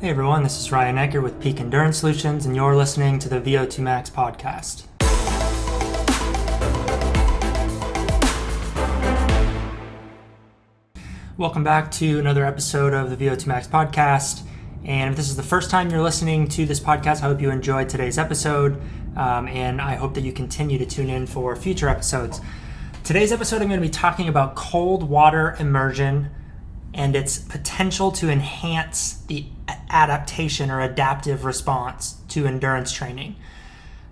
Hey everyone, this is Ryan Egger with Peak Endurance Solutions, and you're listening to the VO2 Max podcast. Welcome back to another episode of the VO2 Max podcast. And if this is the first time you're listening to this podcast, I hope you enjoyed today's episode, and I hope that you continue to tune in for future episodes. Today's episode, I'm going to be talking about cold water immersion and its potential to enhance the adaptation or adaptive response to endurance training.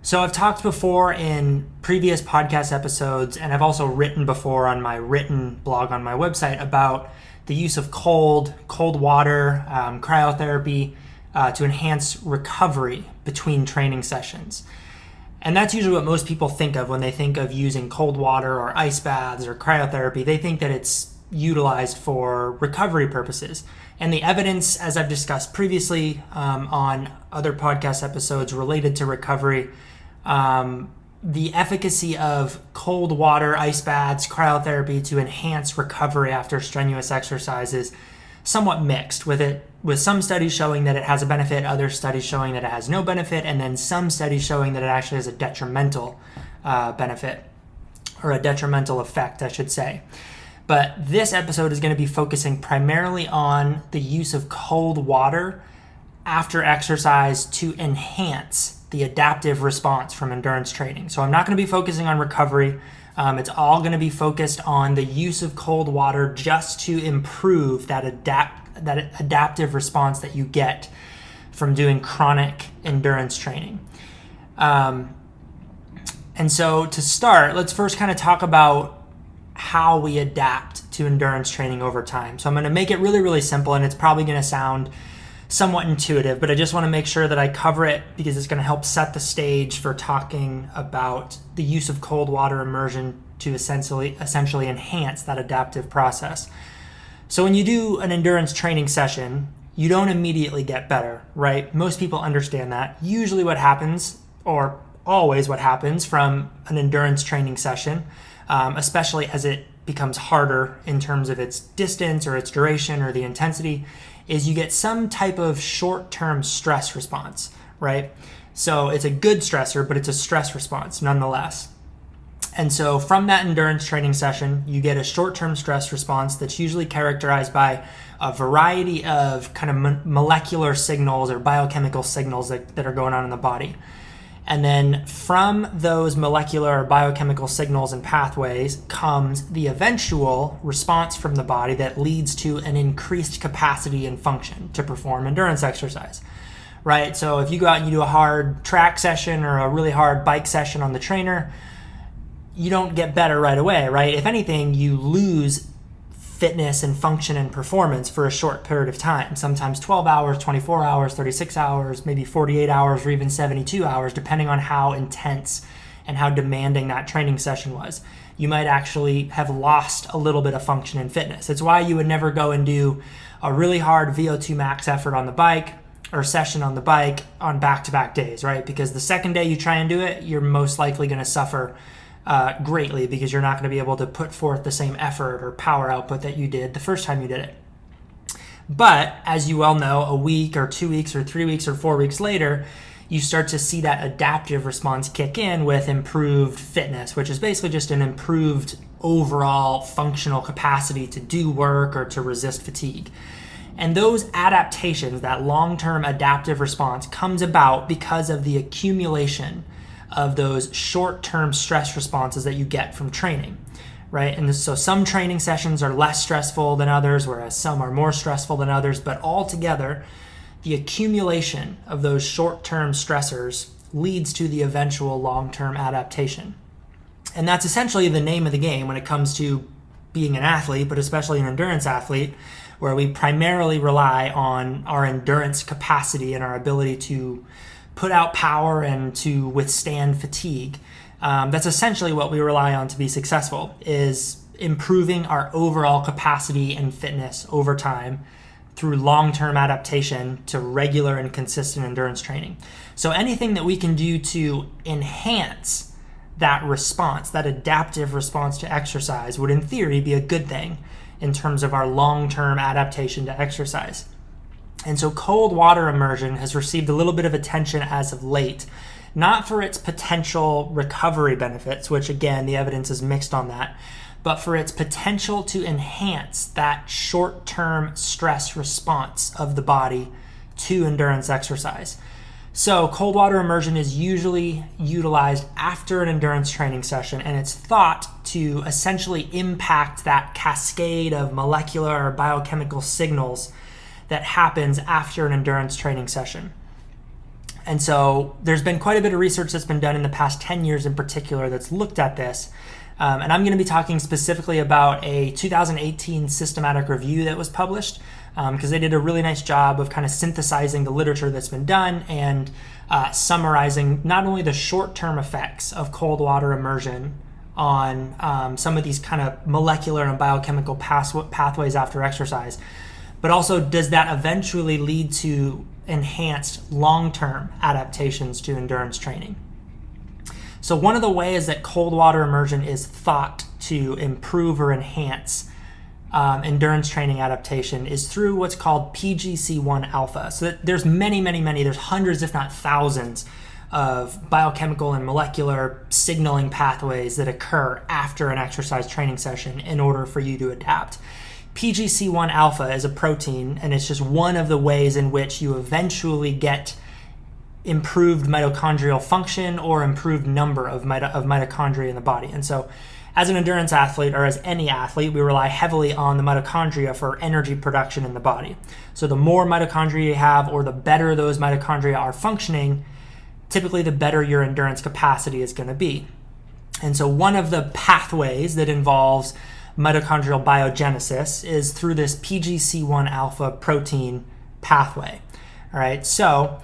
So I've talked before in previous podcast episodes, and I've also written before on my written blog on my website about the use of cold water, cryotherapy to enhance recovery between training sessions. And that's usually what most people think of when they think of using cold water or ice baths or cryotherapy. They think that it's utilized for recovery purposes. And the evidence, as I've discussed previously on other podcast episodes related to recovery, the efficacy of cold water, ice baths, cryotherapy to enhance recovery after strenuous exercise is somewhat mixed, with some studies showing that it has a benefit, other studies showing that it has no benefit, and then some studies showing that it actually has a detrimental benefit, or a detrimental effect, I should say. But this episode is going to be focusing primarily on the use of cold water after exercise to enhance the adaptive response from endurance training. So I'm not going to be focusing on recovery. It's all going to be focused on the use of cold water just to improve that adaptive response that you get from doing chronic endurance training. And so to start, let's first kind of talk about how we adapt to endurance training over time. So I'm going to make it really, really simple, and it's probably going to sound somewhat intuitive, but I just want to make sure that I cover it because it's going to help set the stage for talking about the use of cold water immersion to essentially enhance that adaptive process. So when you do an endurance training session, you don't immediately get better, right? Most people understand that. Usually what happens, or always what happens from an endurance training session, especially as it becomes harder in terms of its distance or its duration or the intensity, is you get some type of short-term stress response, right? So it's a good stressor, but it's a stress response nonetheless. And so from that endurance training session, you get a short-term stress response that's usually characterized by a variety of kind of molecular signals or biochemical signals that are going on in the body. And then from those molecular or biochemical signals and pathways comes the eventual response from the body that leads to an increased capacity and function to perform endurance exercise, right? So if you go out and you do a hard track session or a really hard bike session on the trainer, you don't get better right away, right? If anything, you lose fitness and function and performance for a short period of time, sometimes 12 hours, 24 hours, 36 hours, maybe 48 hours, or even 72 hours, depending on how intense and how demanding that training session was. You might actually have lost a little bit of function and fitness. It's why you would never go and do a really hard VO2 max effort on the bike or session on the bike on back-to-back days, right? Because the second day you try and do it, you're most likely going to suffer greatly because you're not going to be able to put forth the same effort or power output that you did the first time you did it. But as you well know, a week or 2 weeks or 3 weeks or 4 weeks later, you start to see that adaptive response kick in with improved fitness, which is basically just an improved overall functional capacity to do work or to resist fatigue. And those adaptations, that long-term adaptive response, comes about because of the accumulation of those short-term stress responses that you get from training, right? And so some training sessions are less stressful than others, whereas some are more stressful than others, but altogether, the accumulation of those short-term stressors leads to the eventual long-term adaptation. And that's essentially the name of the game when it comes to being an athlete, but especially an endurance athlete, where we primarily rely on our endurance capacity and our ability to put out power and to withstand fatigue. That's essentially what we rely on to be successful, is improving our overall capacity and fitness over time through long-term adaptation to regular and consistent endurance training. So anything that we can do to enhance that response, that adaptive response to exercise, would in theory be a good thing in terms of our long-term adaptation to exercise. And so cold water immersion has received a little bit of attention as of late, not for its potential recovery benefits, which again, the evidence is mixed on that, but for its potential to enhance that short-term stress response of the body to endurance exercise. So cold water immersion is usually utilized after an endurance training session, and it's thought to essentially impact that cascade of molecular or biochemical signals that happens after an endurance training session. And so there's been quite a bit of research that's been done in the past 10 years in particular that's looked at this. And I'm going to be talking specifically about a 2018 systematic review that was published, because they did a really nice job of kind of synthesizing the literature that's been done and summarizing not only the short-term effects of cold water immersion on some of these kind of molecular and biochemical pathways after exercise, but also does that eventually lead to enhanced long-term adaptations to endurance training. So one of the ways that cold water immersion is thought to improve or enhance endurance training adaptation is through what's called PGC1 alpha. So there's many, there's hundreds if not thousands of biochemical and molecular signaling pathways that occur after an exercise training session in order for you to adapt. PGC1 alpha is a protein, and it's just one of the ways in which you eventually get improved mitochondrial function or improved number of mitochondria in the body. And so as an endurance athlete, or as any athlete, we rely heavily on the mitochondria for energy production in the body. So the more mitochondria you have, or the better those mitochondria are functioning, typically the better your endurance capacity is going to be. And so one of the pathways that involves mitochondrial biogenesis is through this PGC1 alpha protein pathway. All right, so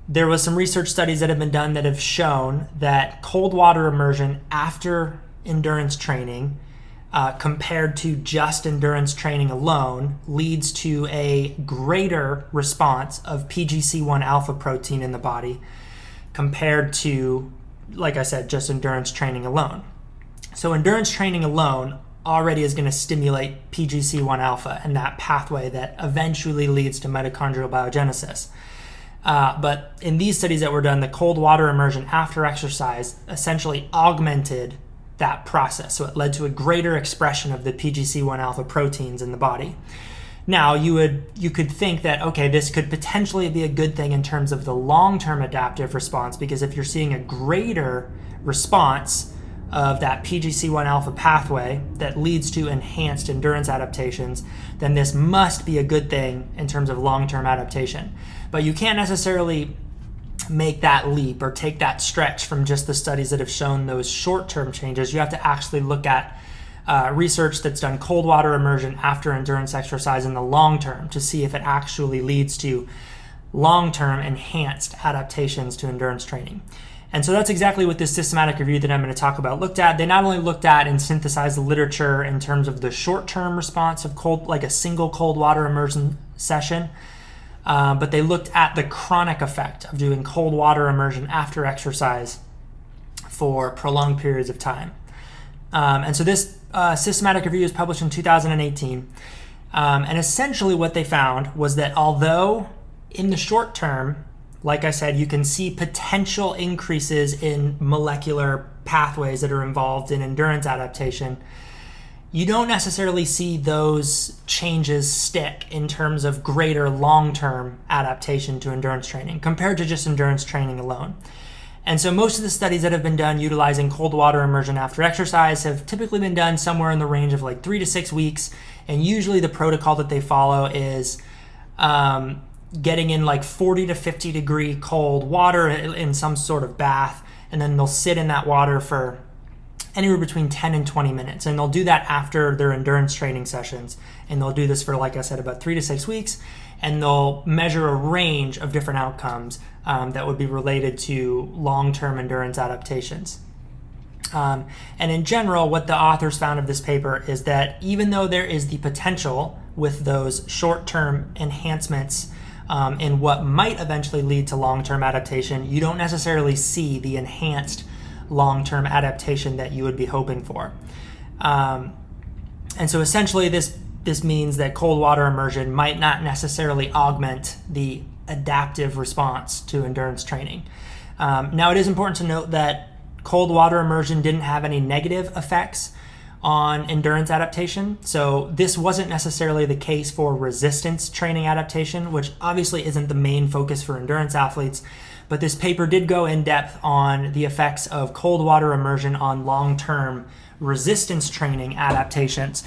there was some research studies that have been done that have shown that cold water immersion after endurance training compared to just endurance training alone leads to a greater response of PGC1 alpha protein in the body compared to, like I said, just endurance training alone. So endurance training alone already is going to stimulate PGC1 alpha and that pathway that eventually leads to mitochondrial biogenesis. But in these studies that were done, the cold water immersion after exercise essentially augmented that process. So it led to a greater expression of the PGC1 alpha proteins in the body. Now, you could think that, okay, this could potentially be a good thing in terms of the long-term adaptive response, because if you're seeing a greater response of that PGC1 alpha pathway that leads to enhanced endurance adaptations, then this must be a good thing in terms of long-term adaptation. But you can't necessarily make that leap or take that stretch from just the studies that have shown those short-term changes. You have to actually look at research that's done cold water immersion after endurance exercise in the long term to see if it actually leads to long-term enhanced adaptations to endurance training. And so that's exactly what this systematic review that I'm going to talk about looked at. They not only looked at and synthesized the literature in terms of the short-term response of like a single cold water immersion session, but they looked at the chronic effect of doing cold water immersion after exercise for prolonged periods of time. And so this systematic review was published in 2018. And essentially what they found was that although in the short term, like I said, you can see potential increases in molecular pathways that are involved in endurance adaptation, you don't necessarily see those changes stick in terms of greater long-term adaptation to endurance training compared to just endurance training alone. And so most of the studies that have been done utilizing cold water immersion after exercise have typically been done somewhere in the range of like 3 to 6 weeks. And usually the protocol that they follow is getting in like 40 to 50 degree cold water in some sort of bath, and then they'll sit in that water for anywhere between 10 and 20 minutes. And they'll do that after their endurance training sessions. And they'll do this for, like I said, about 3 to 6 weeks. And they'll measure a range of different outcomes that would be related to long-term endurance adaptations. And in general, what the authors found of this paper is that even though there is the potential with those short-term enhancements in what might eventually lead to long-term adaptation, you don't necessarily see the enhanced long-term adaptation that you would be hoping for. And so essentially this this means that cold water immersion might not necessarily augment the adaptive response to endurance training. Now, it is important to note that cold water immersion didn't have any negative effects on endurance adaptation. So this wasn't necessarily the case for resistance training adaptation, which obviously isn't the main focus for endurance athletes. But this paper did go in depth on the effects of cold water immersion on long-term resistance training adaptations.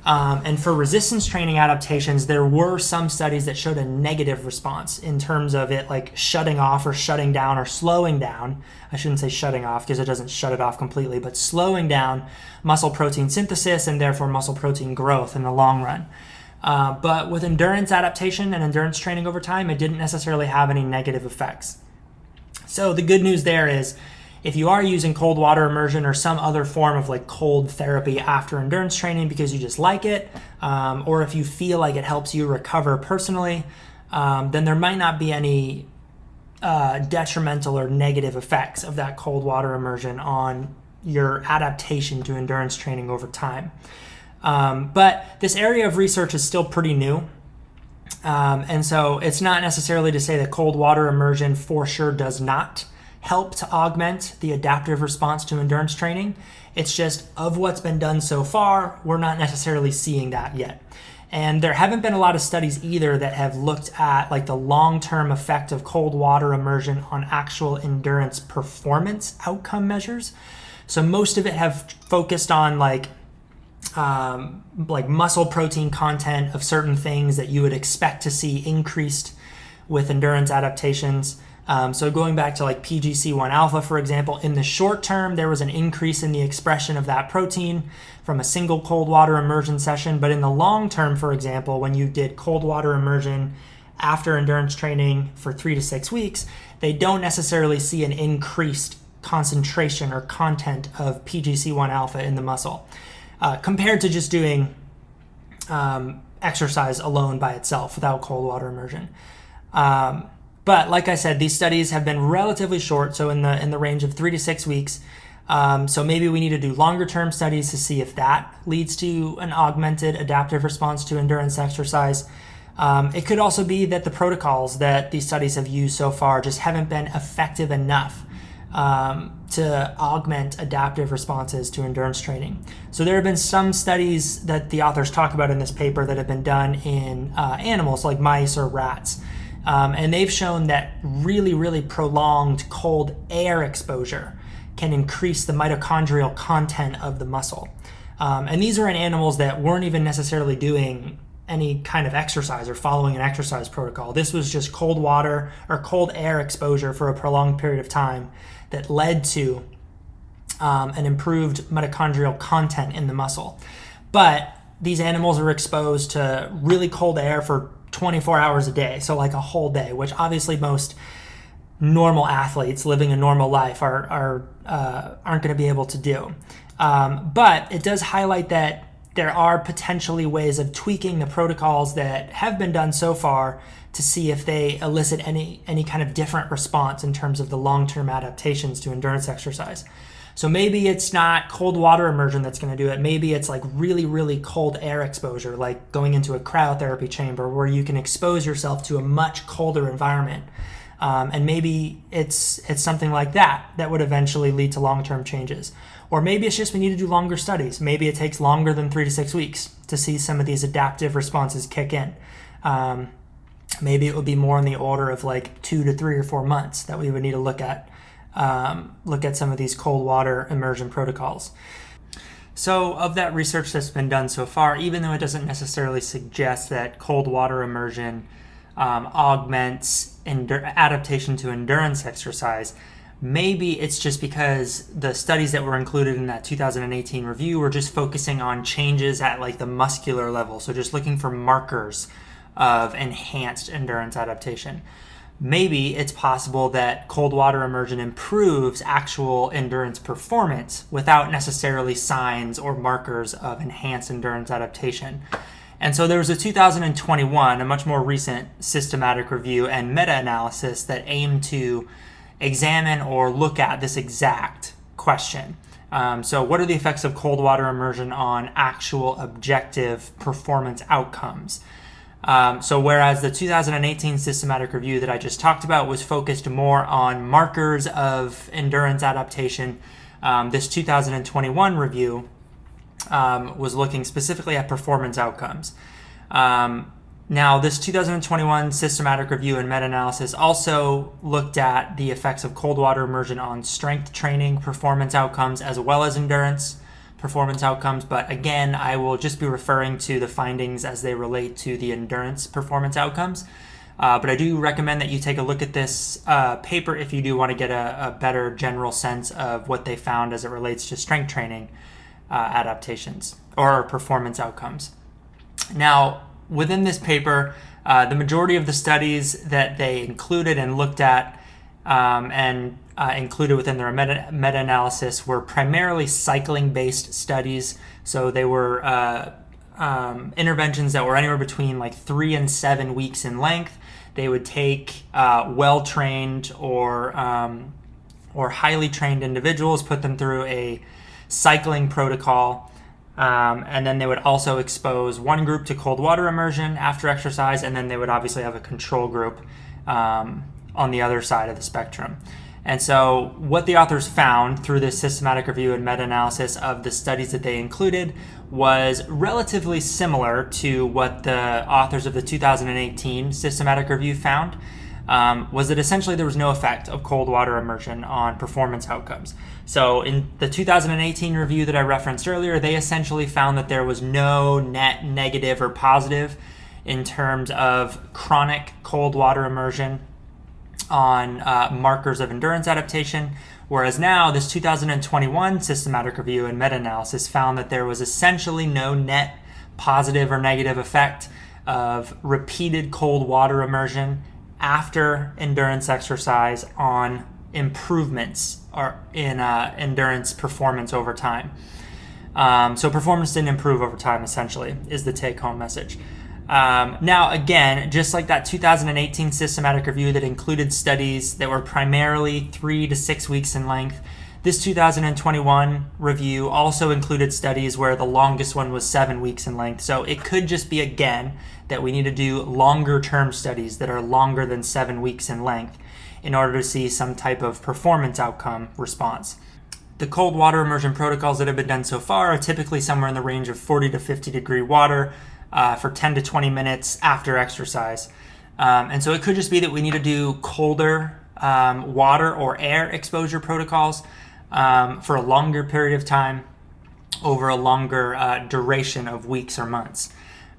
And for resistance training adaptations, there were some studies that showed a negative response in terms of it like shutting off or shutting down or slowing down. I shouldn't say shutting off because it doesn't shut it off completely, but slowing down muscle protein synthesis and therefore muscle protein growth in the long run. But with endurance adaptation and endurance training over time, it didn't necessarily have any negative effects. So the good news there is, if you are using cold water immersion or some other form of like cold therapy after endurance training because you just like it, or if you feel like it helps you recover personally, then there might not be any detrimental or negative effects of that cold water immersion on your adaptation to endurance training over time. But this area of research is still pretty new. And so it's not necessarily to say that cold water immersion for sure does not help to augment the adaptive response to endurance training. It's just, of what's been done so far, we're not necessarily seeing that yet. And there haven't been a lot of studies either that have looked at like the long-term effect of cold water immersion on actual endurance performance outcome measures. So most of it have focused on like muscle protein content of certain things that you would expect to see increased with endurance adaptations. So going back to like PGC1 alpha, for example, in the short term, there was an increase in the expression of that protein from a single cold water immersion session. But in the long term, for example, when you did cold water immersion after endurance training for 3 to 6 weeks, they don't necessarily see an increased concentration or content of PGC1 alpha in the muscle, compared to just doing exercise alone by itself without cold water immersion. But like I said, these studies have been relatively short, so in the range of 3 to 6 weeks. So maybe we need to do longer term studies to see if that leads to an augmented adaptive response to endurance exercise. It could also be that the protocols that these studies have used so far just haven't been effective enough to augment adaptive responses to endurance training. So there have been some studies that the authors talk about in this paper that have been done in animals like mice or rats. And they've shown that really, really prolonged cold air exposure can increase the mitochondrial content of the muscle. And these are in animals that weren't even necessarily doing any kind of exercise or following an exercise protocol. This was just cold water or cold air exposure for a prolonged period of time that led to an improved mitochondrial content in the muscle. But these animals are exposed to really cold air for 24 hours a day, so like a whole day, which obviously most normal athletes living a normal life aren't going to be able to do. But it does highlight that there are potentially ways of tweaking the protocols that have been done so far to see if they elicit any kind of different response in terms of the long-term adaptations to endurance exercise. So maybe it's not cold water immersion that's going to do it. Maybe it's like really, really cold air exposure, like going into a cryotherapy chamber where you can expose yourself to a much colder environment. And maybe it's something like that would eventually lead to long-term changes. Or maybe it's just we need to do longer studies. Maybe it takes longer than 3 to 6 weeks to see some of these adaptive responses kick in. Maybe it would be more in the order of like 2 to 3 or 4 months that we would need to look at some of these cold water immersion protocols. So of that research that's been done so far, even though it doesn't necessarily suggest that cold water immersion augments adaptation to endurance exercise, maybe it's just because the studies that were included in that 2018 review were just focusing on changes at like the muscular level, so just looking for markers of enhanced endurance adaptation. Maybe it's possible that cold water immersion improves actual endurance performance without necessarily signs or markers of enhanced endurance adaptation. And so there was a 2021, a much more recent systematic review and meta-analysis that aimed to examine or look at this exact question. So what are the effects of cold water immersion on actual objective performance outcomes? So whereas the 2018 systematic review that I just talked about was focused more on markers of endurance adaptation, this 2021 review was looking specifically at performance outcomes. Now, this 2021 systematic review and meta-analysis also looked at the effects of cold water immersion on strength training performance outcomes as well as endurance performance outcomes. But again, I will just be referring to the findings as they relate to the endurance performance outcomes. But I do recommend that you take a look at this paper if you do want to get a better general sense of what they found as it relates to strength training adaptations or performance outcomes. Now, within this paper, the majority of the studies that they included and looked at and included within their meta-analysis were primarily cycling-based studies. So they were interventions that were anywhere between like 3 and 7 weeks in length. They would take well-trained or highly trained individuals, put them through a cycling protocol, and then they would also expose one group to cold water immersion after exercise, and then they would obviously have a control group on the other side of the spectrum. And so what the authors found through this systematic review and meta-analysis of the studies that they included was relatively similar to what the authors of the 2018 systematic review found, was that essentially there was no effect of cold water immersion on performance outcomes. So in the 2018 review that I referenced earlier, they essentially found that there was no net negative or positive in terms of chronic cold water immersion on markers of endurance adaptation, whereas now this 2021 systematic review and meta-analysis found that there was essentially no net positive or negative effect of repeated cold water immersion after endurance exercise on improvements or in endurance performance over time. So performance didn't improve over time, essentially, is the take-home message. Now, again, just like that 2018 systematic review that included studies that were primarily 3 to 6 weeks in length, this 2021 review also included studies where the longest one was 7 weeks in length. So it could just be, again, that we need to do longer term studies that are longer than 7 weeks in length in order to see some type of performance outcome response. The cold water immersion protocols that have been done so far are typically somewhere in the range of 40 to 50 degree water for 10 to 20 minutes after exercise. And so it could just be that we need to do colder water or air exposure protocols for a longer period of time over a longer duration of weeks or months.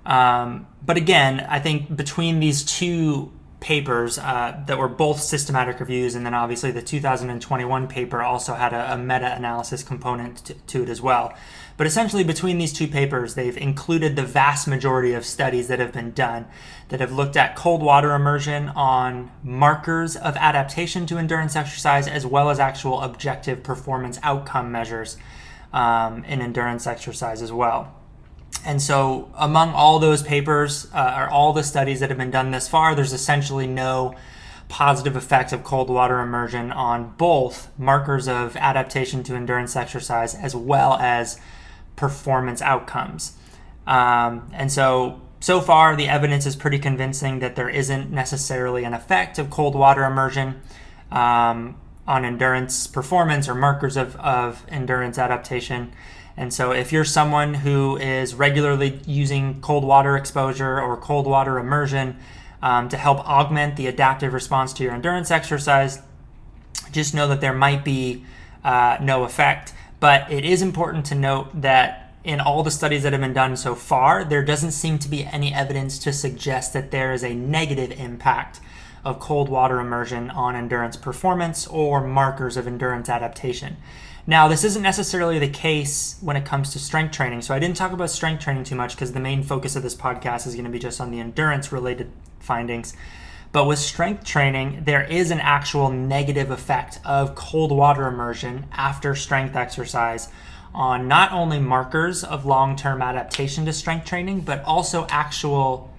But again, I think between these two papers that were both systematic reviews, and then obviously the 2021 paper also had a meta-analysis component to it as well. But essentially between these two papers, they've included the vast majority of studies that have been done that have looked at cold water immersion on markers of adaptation to endurance exercise as well as actual objective performance outcome measures in endurance exercise as well. And so among all those papers, or all the studies that have been done thus far, there's essentially no positive effect of cold water immersion on both markers of adaptation to endurance exercise as well as performance outcomes. And so far, the evidence is pretty convincing that there isn't necessarily an effect of cold water immersion on endurance performance or markers of endurance adaptation. And so if you're someone who is regularly using cold water exposure or cold water immersion to help augment the adaptive response to your endurance exercise, just know that there might be no effect. But it is important to note that in all the studies that have been done so far, there doesn't seem to be any evidence to suggest that there is a negative impact of cold water immersion on endurance performance or markers of endurance adaptation. Now, this isn't necessarily the case when it comes to strength training. So I didn't talk about strength training too much because the main focus of this podcast is going to be just on the endurance-related findings. But with strength training, there is an actual negative effect of cold water immersion after strength exercise on not only markers of long-term adaptation to strength training, but also actual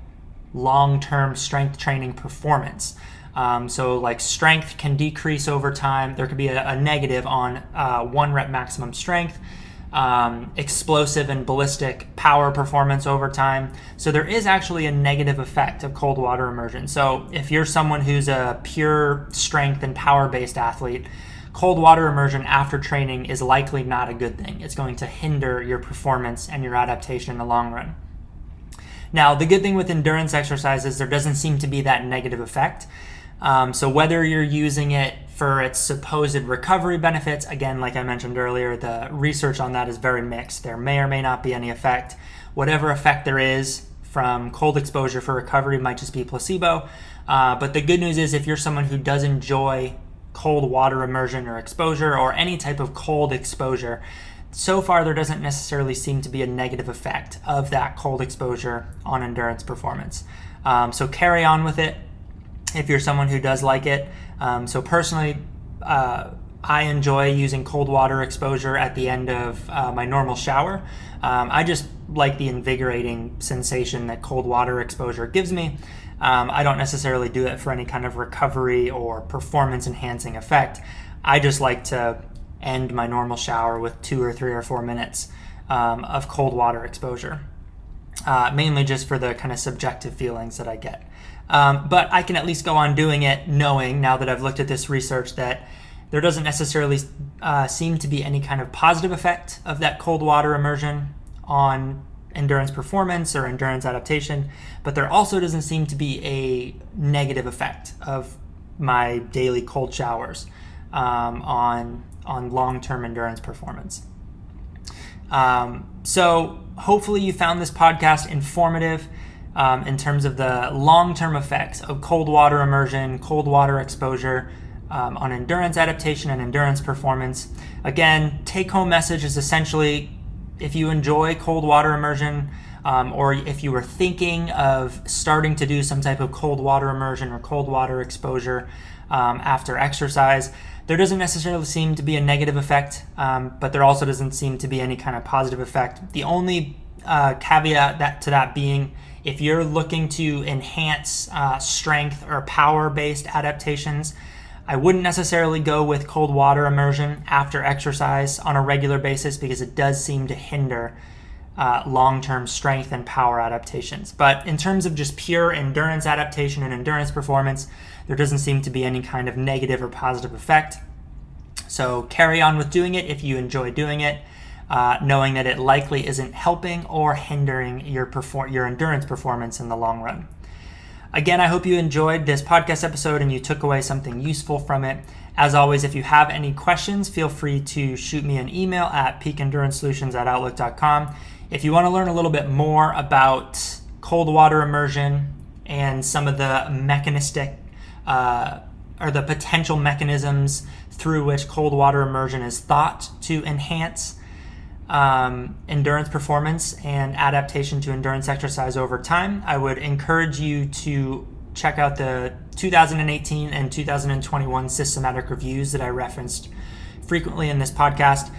long-term strength training performance. So like strength can decrease over time. There could be a negative on 1 rep maximum strength, explosive and ballistic power performance over time. So there is actually a negative effect of cold water immersion. So if you're someone who's a pure strength and power-based athlete, cold water immersion after training is likely not a good thing. It's going to hinder your performance and your adaptation in the long run. Now, the good thing with endurance exercises, there doesn't seem to be that negative effect. So whether you're using it for its supposed recovery benefits, again, like I mentioned earlier, the research on that is very mixed. There may or may not be any effect. Whatever effect there is from cold exposure for recovery might just be placebo. But the good news is if you're someone who does enjoy cold water immersion or exposure or any type of cold exposure, so far there doesn't necessarily seem to be a negative effect of that cold exposure on endurance performance. So carry on with it if you're someone who does like it. So personally, I enjoy using cold water exposure at the end of my normal shower. I just like the invigorating sensation that cold water exposure gives me. I don't necessarily do it for any kind of recovery or performance enhancing effect. I just like to end my normal shower with 2 or 3 or 4 minutes of cold water exposure, mainly just for the kind of subjective feelings that I get. But I can at least go on doing it knowing, now that I've looked at this research, that there doesn't necessarily seem to be any kind of positive effect of that cold water immersion on endurance performance or endurance adaptation, but there also doesn't seem to be a negative effect of my daily cold showers on long-term endurance performance. So hopefully you found this podcast informative in terms of the long-term effects of cold water immersion, cold water exposure on endurance adaptation and endurance performance. Again, take-home message is essentially, if you enjoy cold water immersion, or if you were thinking of starting to do some type of cold water immersion or cold water exposure after exercise, there doesn't necessarily seem to be a negative effect, but there also doesn't seem to be any kind of positive effect. The only caveat to that being, if you're looking to enhance strength or power-based adaptations, I wouldn't necessarily go with cold water immersion after exercise on a regular basis because it does seem to hinder long-term strength and power adaptations. But in terms of just pure endurance adaptation and endurance performance, there doesn't seem to be any kind of negative or positive effect. So carry on with doing it if you enjoy doing it, knowing that it likely isn't helping or hindering your endurance performance in the long run. Again, I hope you enjoyed this podcast episode and you took away something useful from it. As always, if you have any questions, feel free to shoot me an email at peakenduranceSolutions@outlook.com. If you want to learn a little bit more about cold water immersion and some of the mechanistic or the potential mechanisms through which cold water immersion is thought to enhance endurance performance and adaptation to endurance exercise over time, I would encourage you to check out the 2018 and 2021 systematic reviews that I referenced frequently in this podcast.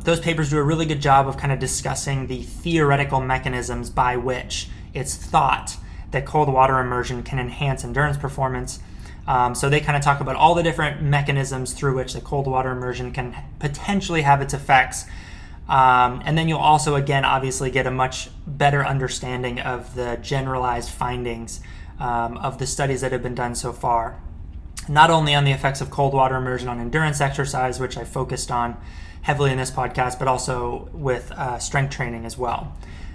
Those papers do a really good job of kind of discussing the theoretical mechanisms by which it's thought that cold water immersion can enhance endurance performance. So they kind of talk about all the different mechanisms through which the cold water immersion can potentially have its effects. And then you'll also, again, obviously get a much better understanding of the generalized findings of the studies that have been done so far, not only on the effects of cold water immersion on endurance exercise, which I focused on heavily in this podcast, but also with strength training as well.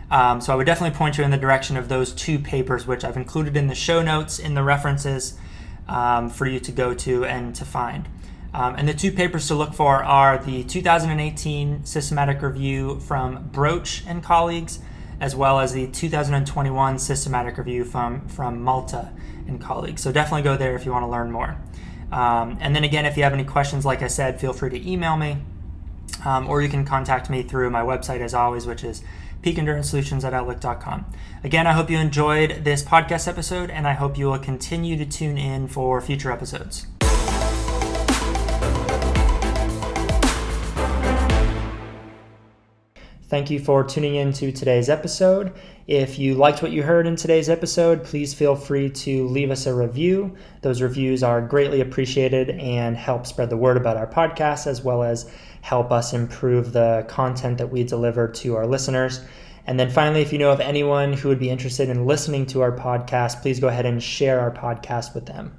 So I would definitely point you in the direction of those 2 papers, which I've included in the show notes, in the references for you to go to and to find. And the 2 papers to look for are the 2018 systematic review from Broatch and colleagues, as well as the 2021 systematic review from Malta and colleagues. So definitely go there if you want to learn more. And then again, if you have any questions, like I said, feel free to email me, or you can contact me through my website as always, which is peakenduranceSolutions@outlook.com. Again, I hope you enjoyed this podcast episode, and I hope you will continue to tune in for future episodes. Thank you for tuning in to today's episode. If you liked what you heard in today's episode, please feel free to leave us a review. Those reviews are greatly appreciated and help spread the word about our podcast, as well as help us improve the content that we deliver to our listeners. And then finally, if you know of anyone who would be interested in listening to our podcast, please go ahead and share our podcast with them.